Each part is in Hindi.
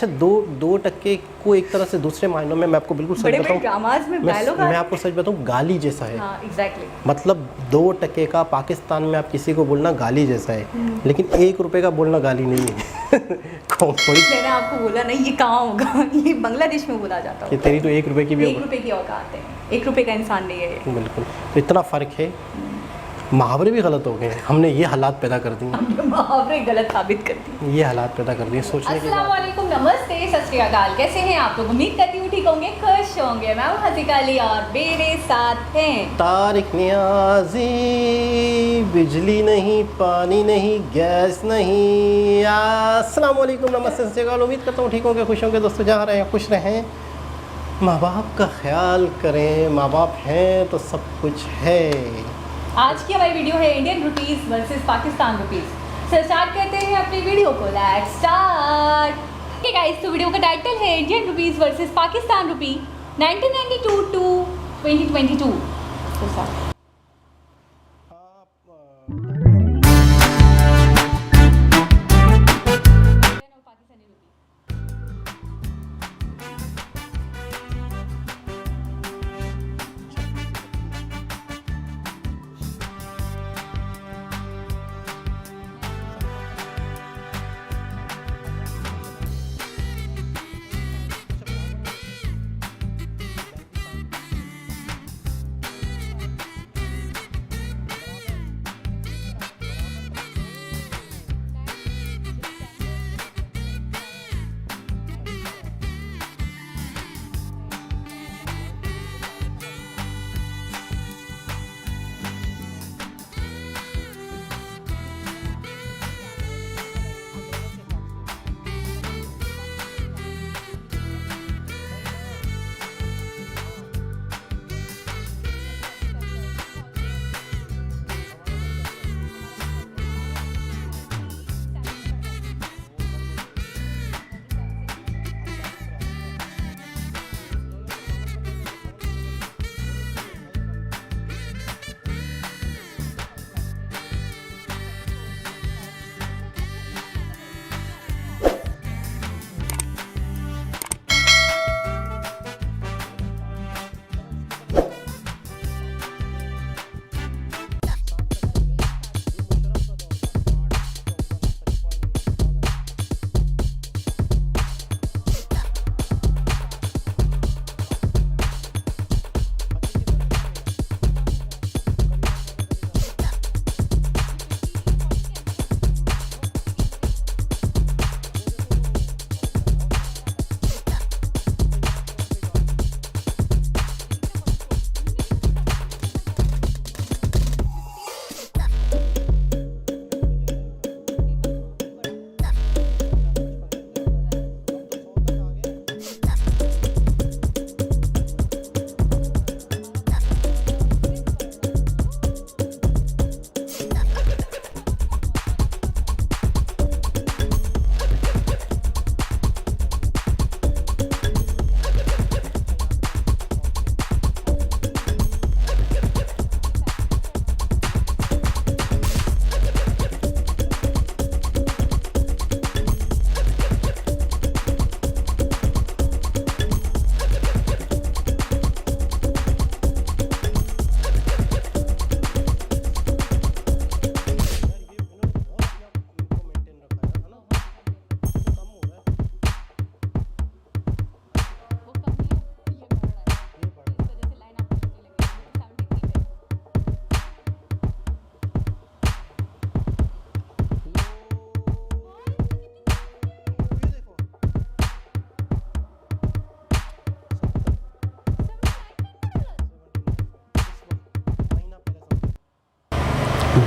अच्छा, दो टके को एक तरह से दूसरे मायनों में मैं आपको बिल्कुल सच बताऊं, मैं आपको सच बताऊं, गाली जैसा है। हाँ, एग्जैक्टली। मतलब 2 टके का पाकिस्तान में आप किसी को बोलना गाली जैसा है, लेकिन 1 रुपए का बोलना गाली नहीं है। मैंने आपको बोला नहीं, ये कहाँ होगा, ये बांग्लादेश में बोला जाता है कि तेरी तो 1 रुपए की भी 1 रुपए की औकात है, 1 रुपए का इंसान नहीं है ये। बिल्कुल, तो इतना फ़र्क है। मुहावरे भी गलत हो गए, हमने ये हालात पैदा कर दिए, हमने मुहावरे गलत साबित कर दिए, ये हालात पैदा कर दिए सोचने की अस्सलाम वालेकुम, नमस्ते, सत श्री अकाल। कैसे हैं आप लोग? उम्मीद करती हूँ ठीक होंगे, खुश होंगे। मैं हूँ हसीका अली और मेरे साथ हैं तारिक नियाज़ी। बिजली नहीं, पानी नहीं, गैस नहीं। अस्सलाम वालेकुम, नमस्ते, सत श्री अकाल। उम्मीद करता हूँ ठीक होंगे, खुश होंगे। दोस्तों जहाँ रहें खुश रहें, माँ बाप का ख्याल करें, माँ बाप हैं तो सब कुछ है। आज की हमारी वीडियो है Indian rupees versus Pakistan rupees. So start करते हैं अपनी वीडियो को, लेट्स स्टार्ट। ओके गाइस, तो वीडियो का टाइटल है Indian rupees versus Pakistan rupee 1992 to 2022। तो स्टार्ट।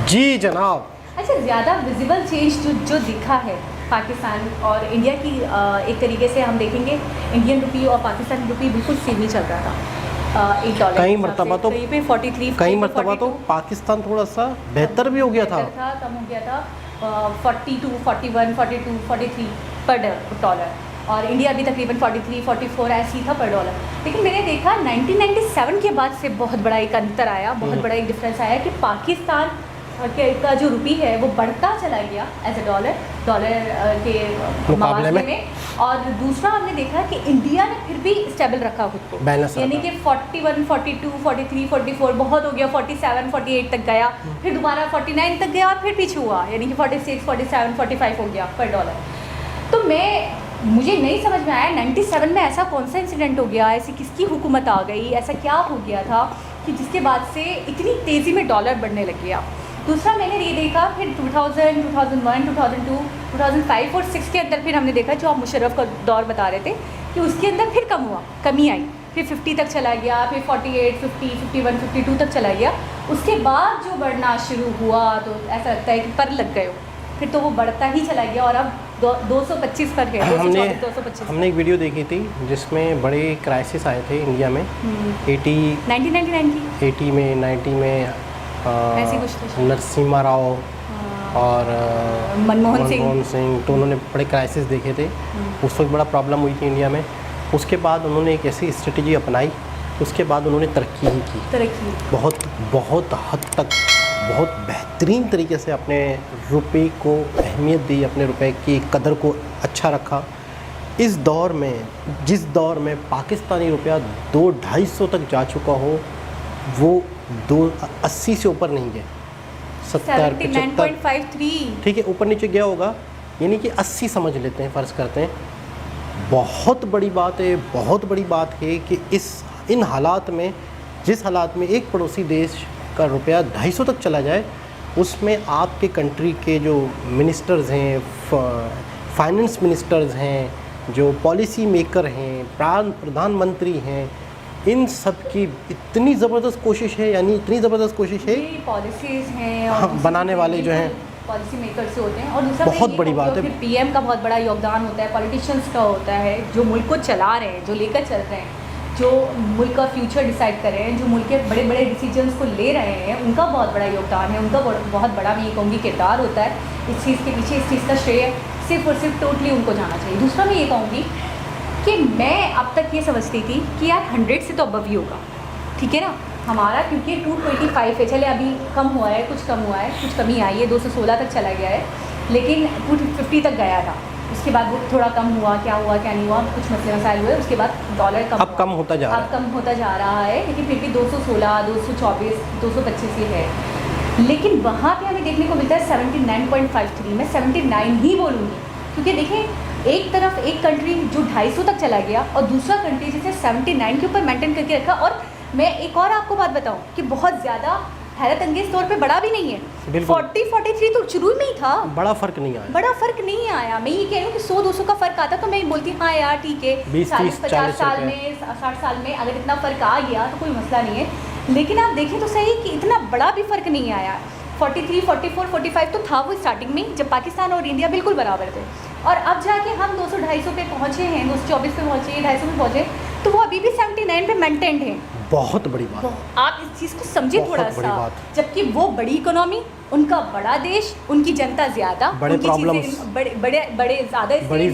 जी जनाब। अच्छा, ज़्यादा विजिबल चेंज जो दिखा है पाकिस्तान और इंडिया की, एक तरीके से हम देखेंगे इंडियन रुपी और पाकिस्तानी रुपी बिल्कुल सेम ही चल रहा था। $1 कई मरतबा तो कहीं पे 43, कई मरतबा तो पाकिस्तान थोड़ा सा बेहतर भी हो गया था, कम हो गया था। 42, 41, 42, 43 पर डॉलर, और इंडिया भी तकरीबन 43, 44 ऐसे ही था पर डॉलर। लेकिन मैंने देखा 1997 के बाद से बहुत बड़ा एक अंतर आया, बहुत बड़ा एक डिफरेंस आया कि पाकिस्तान का जो रुपी है वो बढ़ता चला गया एज अ डॉलर के मुकाबले मवाज़ने में। और दूसरा हमने देखा कि इंडिया ने फिर भी स्टेबल रखा खुद को, बैलेंस यानी कि 41, 42, 43, 44 बहुत हो गया, 47, 48 तक गया, फिर दोबारा 49 तक गया और फिर पीछे हुआ, यानी कि 46, 47, 45 हो गया पर डॉलर। तो मुझे नहीं समझ में आया 97 में ऐसा कौन सा इंसिडेंट हो गया, ऐसी किसकी हुकूमत आ गई, ऐसा क्या हो गया था कि जिसके बाद से इतनी तेज़ी में डॉलर बढ़ने लग गया। दूसरा मैंने ये देखा फिर 2000, 2001, 2002, 2005 और 6 के अंदर फिर हमने देखा, जो आप मुशर्रफ का दौर बता रहे थे, कि उसके अंदर फिर कमी आई, फिर 50 तक चला गया, फिर 48, 50, 51, 52 तक चला गया। उसके बाद जो बढ़ना शुरू हुआ तो ऐसा लगता है कि पर लग गए हो, फिर तो वो बढ़ता ही चला गया और अब 225 पर है, 225। हमने एक वीडियो देखी थी जिसमें बड़े क्राइसिस आए थे इंडिया में 80 में 90 में ऐसी कुछ तो नरसिम्हा राव और मनमोहन सिंह, तो उन्होंने बड़े क्राइसिस देखे थे। उस वक्त बड़ा प्रॉब्लम हुई थी इंडिया में। उसके बाद उन्होंने एक ऐसी स्ट्रेटजी अपनाई, उसके बाद उन्होंने तरक्की ही की, बहुत हद तक बहुत बेहतरीन तरीके से अपने रुपए को अहमियत दी, अपने रुपए की कदर को अच्छा रखा। इस दौर में, जिस दौर में पाकिस्तानी रुपया 200-250 तक जा चुका हो, वो 280 से ऊपर नहीं गया, 70, 75, ठीक है, ऊपर नीचे गया होगा, यानी कि 80 समझ लेते हैं, फ़र्ज़ करते हैं। बहुत बड़ी बात है कि इन हालात में, जिस हालात में एक पड़ोसी देश का रुपया 250 तक चला जाए, उसमें आपके कंट्री के जो मिनिस्टर्स हैं, फाइनेंस मिनिस्टर्स हैं, जो पॉलिसी मेकर हैं, प्रधानमंत्री हैं, इन सब की इतनी ज़बरदस्त कोशिश है, पॉलिसीज़ हैं और हाँ, बनाने वाले जो हैं पॉलिसी मेकर्स होते हैं। और दूसरा बहुत बड़ी बात है, फिर पीएम का बहुत बड़ा योगदान होता है, पॉलिटिशियंस का होता है, जो मुल्क को चला रहे हैं, जो लेकर चल रहे हैं, जो मुल्क का फ्यूचर डिसाइड कर रहे हैं, जो मुल्क के बड़े बड़े डिसीजंस को ले रहे हैं, उनका बहुत बड़ा योगदान है, उनका बहुत बड़ा, मैं ये कहूँगी, किरदार होता है इस चीज़ के पीछे। इस चीज़ का श्रेय सिर्फ और सिर्फ टोटली उनको जाना चाहिए। दूसरा मैं ये कहूँगी कि मैं अब तक ये समझती थी कि यार 100 से तो अबव ही होगा, ठीक है ना, हमारा क्योंकि 225 है, चले अभी कम हुआ है, कुछ कमी आई है, 216 तक चला गया है, लेकिन 250 तक गया था। उसके बाद वो थोड़ा कम हुआ, क्या नहीं हुआ, कुछ मसले मसाइल हुए, उसके बाद डॉलर कम होता जा रहा है, लेकिन फिर भी 216, 224, 225 ही है। लेकिन वहाँ पे हमें देखने को मिलता है 79.53, मैं 79 ही बोलूँगी, क्योंकि देखें एक तरफ एक कंट्री जो 250 तक चला गया और दूसरा कंट्री जिसे 79 के ऊपर मेंटेन करके रखा। और मैं एक और आपको बात बताऊँ कि बहुत ज़्यादा हैरत अंगेज तौर पे बड़ा भी नहीं है, 40-43 तो शुरू में ही था, बड़ा फर्क नहीं आया। मैं ये कह रही हूँ कि 100-200 का फ़र्क आता तो मैं बोलती हाँ यार ठीक है, 40-50 साल में, 60 साल में अगर इतना फ़र्क आ गया तो कोई मसला नहीं है। लेकिन आप देखें तो सही कि इतना बड़ा भी फ़र्क नहीं आया। 43, 44, 45 तो था वो स्टार्टिंग में, जब पाकिस्तान और इंडिया बिल्कुल बराबर थे, और अब जाके हम 200-250 पे पहुँचे हैं, 224 पे पहुँचे, 250 पे पहुँचे, तो वो अभी भी 79 पे मेंटेन्ड है। बहुत बड़ी बात, आप इस चीज़ को समझिए थोड़ा सा, जबकि वो बड़ी इकोनॉमी, उनका बड़ा देश, उनकी जनता ज़्यादा, बड़े प्रॉब्लम्स, बड़ी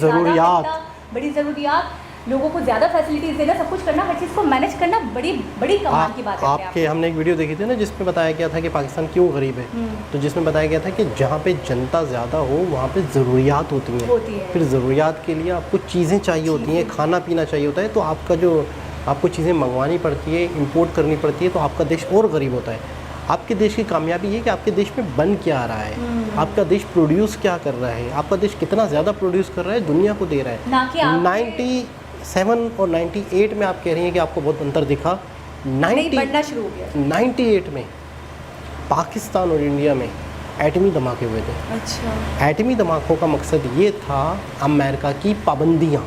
ज़रूरियात, लोगों को ज़्यादा फैसिलिटीज़ देना, सब कुछ करना, हर चीज़ को मैनेज करना बड़ी कमाल की बात है। हमने एक वीडियो देखी थी ना जिसमें बताया गया था कि पाकिस्तान क्यों गरीब है, तो जिसमें बताया गया था कि जहाँ पे जनता ज़्यादा हो वहाँ पे ज़रूरियात होती हैं, फिर ज़रूरियात के लिए आपको चीज़ें चाहिए होती हैं, खाना पीना चाहिए होता है, तो आपको चीज़ें मंगवानी पड़ती है, इंपोर्ट करनी पड़ती है, तो आपका देश और गरीब होता है। आपके देश की कामयाबी है कि आपके देश में बन क्या रहा है, आपका देश प्रोड्यूस क्या कर रहा है, आपका देश कितना ज़्यादा प्रोड्यूस कर रहा है, दुनिया को दे रहा है। 97 और 98 में आप कह रही हैं कि आपको बहुत अंतर दिखा, 98 में पाकिस्तान और इंडिया में एटमी धमाके हुए थे। अच्छा। एटमी धमाकों का मकसद ये था अमेरिका की पाबंदियाँ।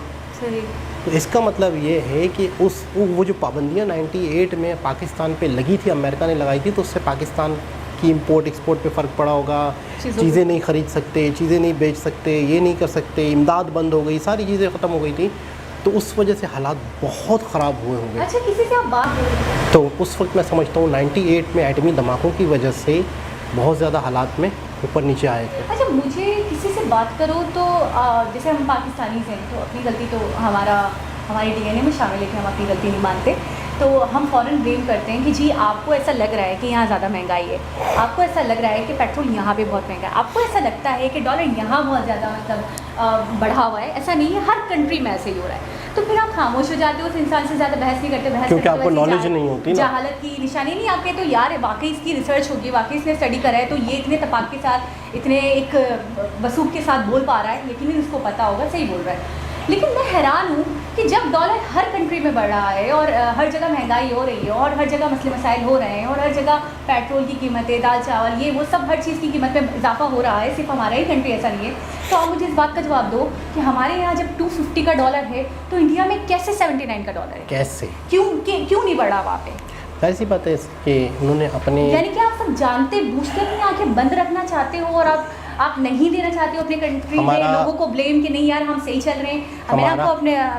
तो इसका मतलब ये है कि वो जो पाबंदियाँ 98 में पाकिस्तान पे लगी थी, अमेरिका ने लगाई थी, तो उससे पाकिस्तान की इंपोर्ट एक्सपोर्ट पे फ़र्क पड़ा होगा, चीज़ें नहीं ख़रीद सकते, चीज़ें नहीं बेच सकते, ये नहीं कर सकते, इमदाद बंद हो गई, सारी चीज़ें ख़त्म हो गई थी, तो उस वजह से हालात बहुत ख़राब हुए होंगे। अच्छा, किसी से आप बात करें तो उस वक्त मैं समझता हूँ 98 में एटमी धमाकों की वजह से बहुत ज़्यादा हालात में ऊपर नीचे आए थे। अच्छा, मुझे किसी से बात करो तो जैसे हम पाकिस्तानी हैं तो अपनी गलती तो हमारी डीएनए में शामिल है कि हम अपनी गलती नहीं मानते, तो तो हम फ़ौरन ब्लेम करते हैं कि जी आपको ऐसा लग रहा है कि यहाँ ज़्यादा महंगाई है, आपको ऐसा लग रहा है कि पेट्रोल यहाँ पे बहुत महंगा है, आपको ऐसा लगता है कि डॉलर यहाँ बहुत ज़्यादा मतलब बढ़ा हुआ है। ऐसा नहीं है, हर कंट्री में ऐसे ही हो रहा है। तो फिर आप खामोश हो जाते हो, उस इंसान से ज़्यादा बहस नहीं करते, बहस क्योंकि करते आपको नॉलेज नहीं होती ना, जहालत की निशानी नहीं आपके। तो यार वाकई इसकी रिसर्च होगी, वाकई इसने स्टडी करा है, तो ये इतने तपाक के साथ, इतने एक वसूख के साथ बोल पा रहा है, लेकिन उसको पता होगा सही बोल रहा है। लेकिन मैं हैरान हूँ कि जब डॉलर हर कंट्री में बढ़ रहा है और हर जगह महंगाई हो रही है और हर जगह मसले मसाइल हो रहे हैं और हर जगह पेट्रोल की कीमतें, दाल चावल, ये वो सब हर चीज़ की कीमत में इजाफा हो रहा है, सिर्फ हमारा ही कंट्री ऐसा नहीं है, तो आप मुझे इस बात का जवाब दो कि हमारे यहाँ जब 250 का डॉलर है तो इंडिया में कैसे 79 का डॉलर है? कैसे, क्यों नहीं बढ़ा वहाँ पे? ऐसी बात है कि उन्होंने अपने, यानी कि आप सब जानते बूझते अपनी आंखें बंद रखना चाहते हो और आप नहीं देना चाहते हो अपने कंट्री में लोगों को ब्लेम कि नहीं यार हम सही चल रहे हैं।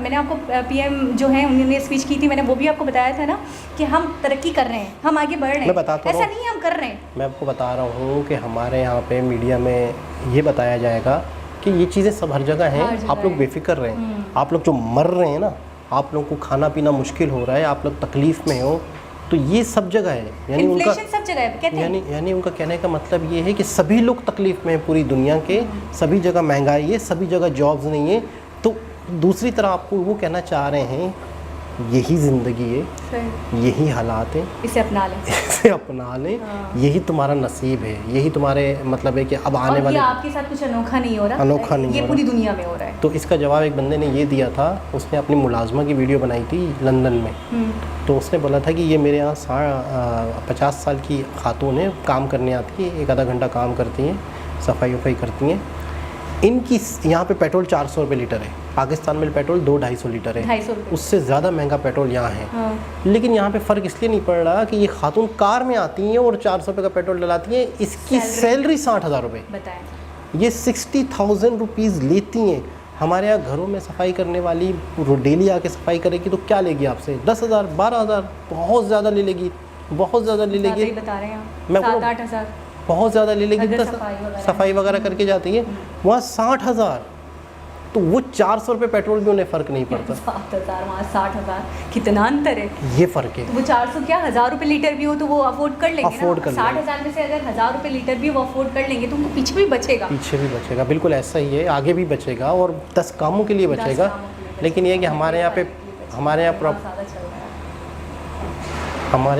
मैंने आपको पीएम जो है उन्होंने स्पीच की थी, मैंने वो भी आपको बताया था ना कि हम तरक्की कर रहे हैं, हम आगे बढ़ रहे हैं, ऐसा नहीं है हम कर रहे हैं। मैं आपको बता रहा हूँ कि हमारे यहाँ पे मीडिया में ये बताया जाएगा कि ये चीज़ें सब हर जगह हैं, आप लोग बेफिक्र रहें, आप लोग जो मर रहे हैं ना, आप लोग को खाना पीना मुश्किल हो रहा है, आप लोग तकलीफ़ में हो, तो ये सब जगह है। यानी उनका सब जगह है, कहते हैं। यानी उनका कहने का मतलब ये है कि सभी लोग तकलीफ़ में हैं, पूरी दुनिया के सभी जगह महंगाई है, सभी जगह जॉब्स नहीं है। तो दूसरी तरफ आपको वो कहना चाह रहे हैं यही ज़िंदगी है, यही हालात हैं, इसे अपना लें, इसे अपना लें, यही तुम्हारा नसीब है, यही तुम्हारे मतलब है कि अब आने वाले, आपके साथ कुछ अनोखा नहीं हो रहा, अनोखा नहीं, ये पूरी दुनिया में हो रहा है। तो इसका जवाब एक बंदे ने ये दिया था, उसने अपनी मुलाजमा की वीडियो बनाई थी लंदन में, तो उसने बोला था कि ये मेरे यहाँ 50 साल की खातून है, काम करने आती है, एक आधा घंटा काम करती हैं, सफाई वफाई करती हैं, इनकी यहाँ पे पेट्रोल 400 रुपये लीटर है, पाकिस्तान में पेट्रोल 200-250 लीटर है, उससे ज़्यादा महंगा पेट्रोल यहाँ है। लेकिन यहाँ पे फ़र्क इसलिए नहीं पड़ रहा कि ये खातून कार में आती हैं और 400 रुपये का पेट्रोल डलाती हैं, इसकी सैलरी 60,000 रुपये, ये 60,000 रुपीज़ लेती हैं। हमारे यहाँ घरों में सफाई करने वाली डेली आके सफाई करेगी तो क्या लेगी आपसे? 10,000, 12,000, बहुत ज़्यादा ले लेगी, बहुत ज़्यादा ले लेगी, बता रहे हैं मैं 7-8 बहुत ज़्यादा ले लेगी, सफाई वगैरह करके जाती है, वहाँ 60,000, तो वो 400 रुपये पेट्रोल भी उन्हें फ़र्क नहीं पड़ता। 7,000 वहाँ 60,000, कितना अंतर है, ये फ़र्क है। तो वो 400 क्या 1,000 रुपये लीटर भी हो तो वो अफोर्ड कर लेंगे, अफोर्ड कर 60,000 में से अगर 1,000 रुपये लीटर भी वो अफोर्ड कर लेंगे तो उनको पीछे भी बचेगा, बिल्कुल ऐसा ही है, आगे भी बचेगा और 10 कामों के लिए बचेगा। लेकिन ये कि हमारे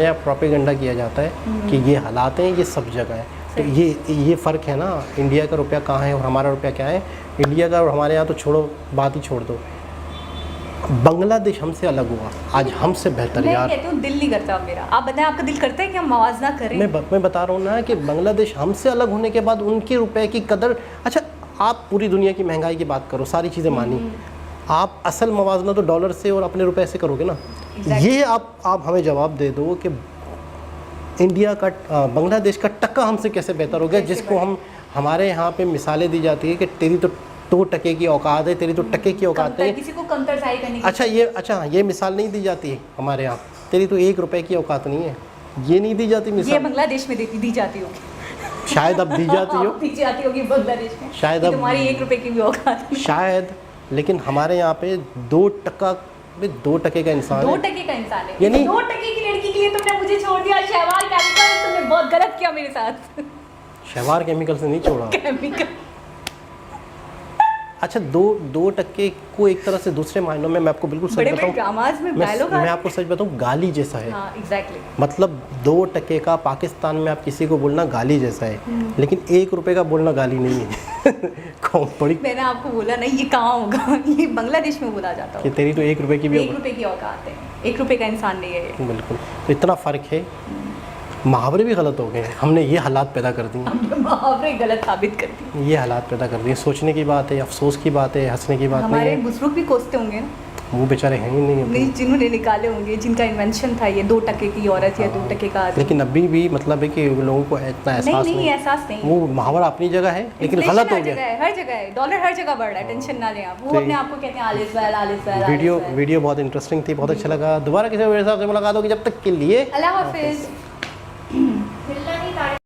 यहाँ प्रोपेगेंडा किया जाता है कि ये हालात हैं, ये सब जगह है। तो ये फ़र्क है ना, इंडिया का रुपया कहाँ है और हमारा रुपया क्या है। इंडिया का और हमारे यहाँ तो छोड़ो, बात ही छोड़ दो, बांग्लादेश हमसे अलग हुआ, आज हमसे बेहतर यार। मैं कहती हूँ दिल नहीं करता मेरा, आप बताएं आपका दिल करता है कि हम मवाजना करें? मैं बता रहा हूँ ना कि बांग्लादेश हमसे अलग होने के बाद उनके रुपए की कदर, अच्छा आप पूरी दुनिया की महंगाई की बात करो, सारी चीज़ें मानी, आप असल मवाजना तो डॉलर से और अपने रुपए से करोगे ना। ये आप हमें जवाब दे दो कि इंडिया का बांग्लादेश का टका हमसे कैसे बेहतर हो गया, जिसको हमारे यहाँ पे मिसालें दी जाती है कि तेरी तो 2 टके की औकात है, तेरी तो टके की औकात है, किसी को कमतर जाहिर करने की। अच्छा ये मिसाल नहीं दी जाती है हमारे यहाँ, तेरी तो 1 रुपए की औकात नहीं है, ये नहीं दी जाती मिसाल। ये बांग्लादेश में दी जाती होगी शायद, अब दी जाती होगी बांग्लादेश में, शायद अब तुम्हारी 1 रुपए की भी औकात नहीं शायद। लेकिन हमारे यहाँ पे 2 टके का इंसान 2 टके का इंसान है, यानी 2 टके की लड़की के लिए तुमने मुझे छोड़ दिया। शहवार केमिकल, तुमने बहुत गलत किया मेरे साथ। शहवार केमिकल से नहीं छोड़ा, केमिकल। अच्छा 2 टके को एक तरह से दूसरे मायनों में मैं आपको बिल्कुल सच बताऊं, मैं आपको सच बताऊं, गाली जैसा है। हाँ, exactly. मतलब 2 टके का पाकिस्तान में आप किसी को बोलना गाली जैसा है, लेकिन 1 रुपए का बोलना गाली नहीं है। बड़ी मैंने आपको बोला नहीं, ये कहाँ होगा, ये बांग्लादेश में बोला जाता है कि तेरी तो 1 रुपए की भी 1 रुपए की औकात है, 1 रुपए का इंसान नहीं है ये। बिल्कुल, तो इतना फ़र्क है। मुहावरे भी गलत हो गए, हमने ये हालात पैदा कर दिए, हमने मुहावरे गलत साबित कर दिए, ये हालात पैदा कर दिए। सोचने की बात है, अफसोस की बात है, हंसने की बात नहीं है। हमारे बुजुर्ग भी कोसते होंगे ना, वो बेचारे हैं ही नहीं, जिन्होंने निकाले होंगे, जिनका इन्वेंशन था ये 2 टके की औरत या 2 टके का आदमी। लेकिन अभी भी मतलब है कि लोगों को इतना एहसास नहीं, एहसास नहीं। वो मुहावरा अपनी जगह है लेकिन गलत हो गया, हर जगह है, डॉलर हर जगह बढ़ रहा है, टेंशन ना लें आप। वो अपने आप को कहते हैं आलिस वेल। वीडियो बहुत इंटरेस्टिंग थी, बहुत अच्छा लगा। दोबारा किसी मेरे साथ से मुलाकात होगी, जब तक के लिए अल्लाह हाफिज़।